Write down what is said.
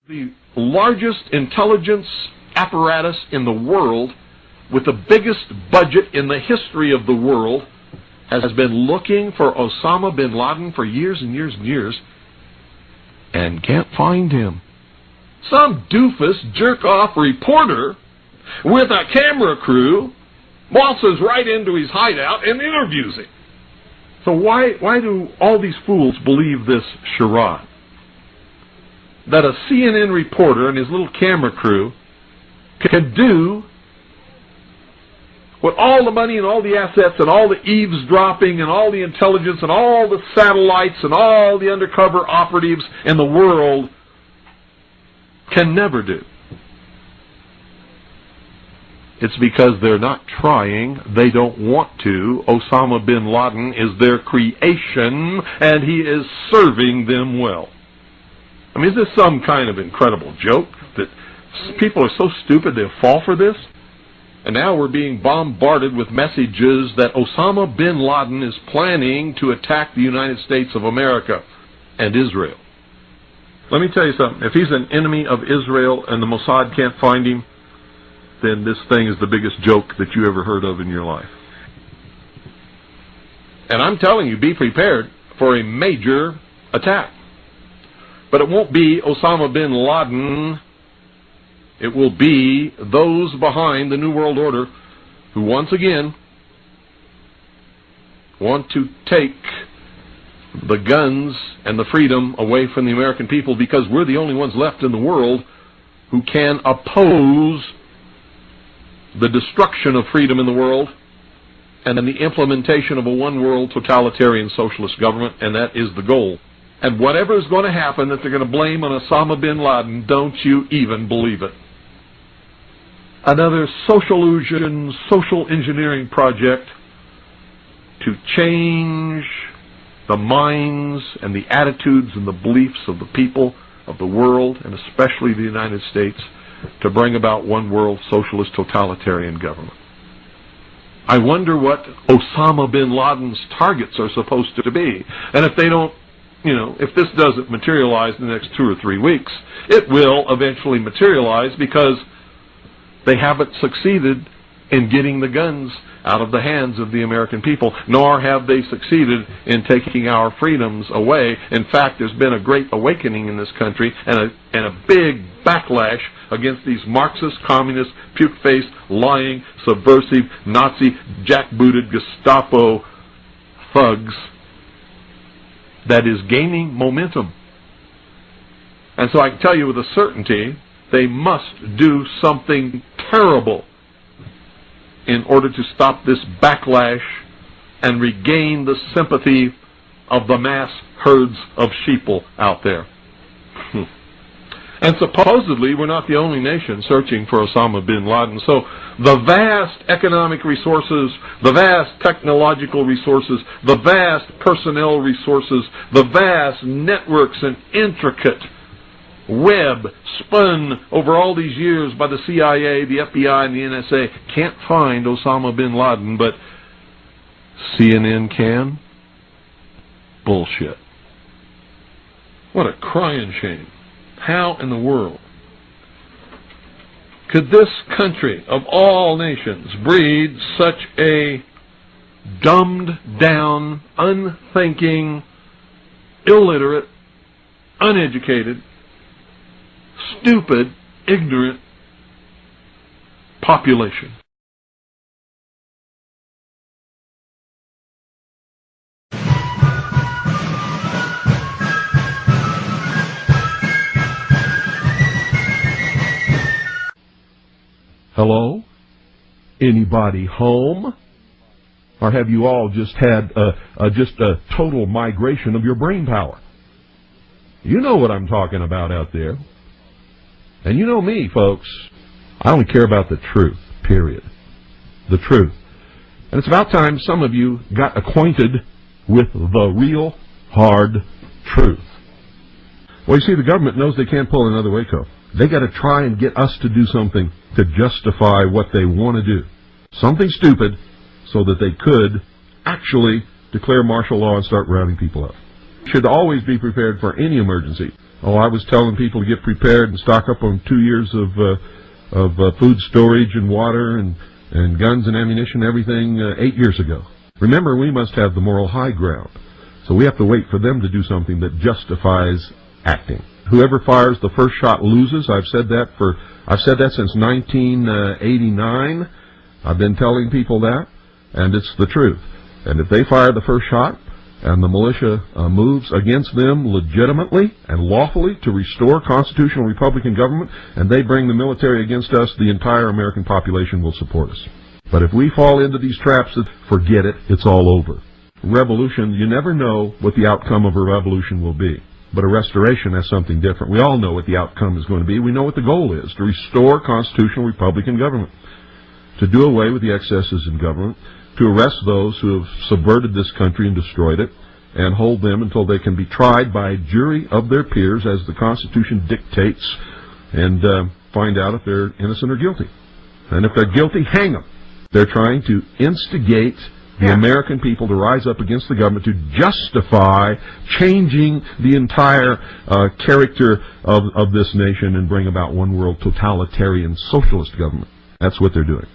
The largest intelligence apparatus in the world, with the biggest budget in the history of the world, has been looking for Osama bin Laden for years and years and years, and can't find him. Some doofus, jerk-off reporter with a camera crew waltzes right into his hideout and interviews him. So why do all these fools believe this charade? That a CNN reporter and his little camera crew can do what all the money and all the assets and all the eavesdropping and all the intelligence and all the satellites and all the undercover operatives in the world can never do. It's because they're not trying, they don't want to. Osama bin Laden is their creation, and he is serving them well. I mean, is this some kind of incredible joke that people are so stupid they'll fall for this? And now we're being bombarded with messages that Osama bin Laden is planning to attack the United States of America and Israel. Let me tell you something. If he's an enemy of Israel and the Mossad can't find him, then this thing is the biggest joke that you ever heard of in your life. And I'm telling you, be prepared for a major attack. But it won't be Osama bin Laden. It will be those behind the New World Order who once again want to take the guns and the freedom away from the American people, because we're the only ones left in the world who can oppose the destruction of freedom in the world and then the implementation of a one-world totalitarian socialist government, and that is the goal. And whatever is going to happen that they're going to blame on Osama bin Laden, don't you even believe it. Another social illusion, social engineering project to change the minds and the attitudes and the beliefs of the people of the world, and especially the United States, to bring about one world socialist totalitarian government. I wonder what Osama bin Laden's targets are supposed to be. And if they don't, if this doesn't materialize in the next 2 or 3 weeks, it will eventually materialize, because they haven't succeeded in getting the guns out of the hands of the American people, nor have they succeeded in taking our freedoms away. In fact, there's been a great awakening in this country and a big backlash against these Marxist, communist, puke-faced, lying, subversive, Nazi, jackbooted Gestapo thugs that is gaining momentum. And so I can tell you with a certainty, they must do something terrible in order to stop this backlash and regain the sympathy of the mass herds of sheeple out there. And supposedly we're not the only nation searching for Osama bin Laden. So the vast economic resources, the vast technological resources, the vast personnel resources, the vast networks and intricate web spun over all these years by the CIA, the FBI, and the NSA can't find Osama bin Laden, but CNN can? Bullshit. What a crying shame. How in the world could this country of all nations breed such a dumbed down, unthinking, illiterate, uneducated, stupid, ignorant population? Hello? Anybody home? Or have you all just had a total migration of your brain power? You know what I'm talking about out there. And you know me, folks. I only care about the truth, period. The truth. And it's about time some of you got acquainted with the real hard truth. Well, you see, the government knows they can't pull another Waco. They got to try and get us to do something to justify what they want to do. Something stupid so that they could actually declare martial law and start rounding people up. Should always be prepared for any emergency. Oh, I was telling people to get prepared and stock up on 2 years of food storage and water and guns and ammunition, everything 8 years ago. Remember, we must have the moral high ground. So we have to wait for them to do something that justifies acting. Whoever fires the first shot loses. I've said that since 1989. I've been telling people that, and it's the truth. And if they fire the first shot, and the militia moves against them legitimately and lawfully to restore constitutional Republican government, and they bring the military against us, the entire American population will support us. But if we fall into these traps, forget it, it's all over. Revolution, you never know what the outcome of a revolution will be. But a restoration has something different. We all know what the outcome is going to be. We know what the goal is, to restore constitutional Republican government, to do away with the excesses in government, to arrest those who have subverted this country and destroyed it, and hold them until they can be tried by a jury of their peers as the Constitution dictates, and find out if they're innocent or guilty. And if they're guilty, hang them. They're trying to instigate the American people to rise up against the government to justify changing the entire character of this nation and bring about one world totalitarian socialist government. That's what they're doing.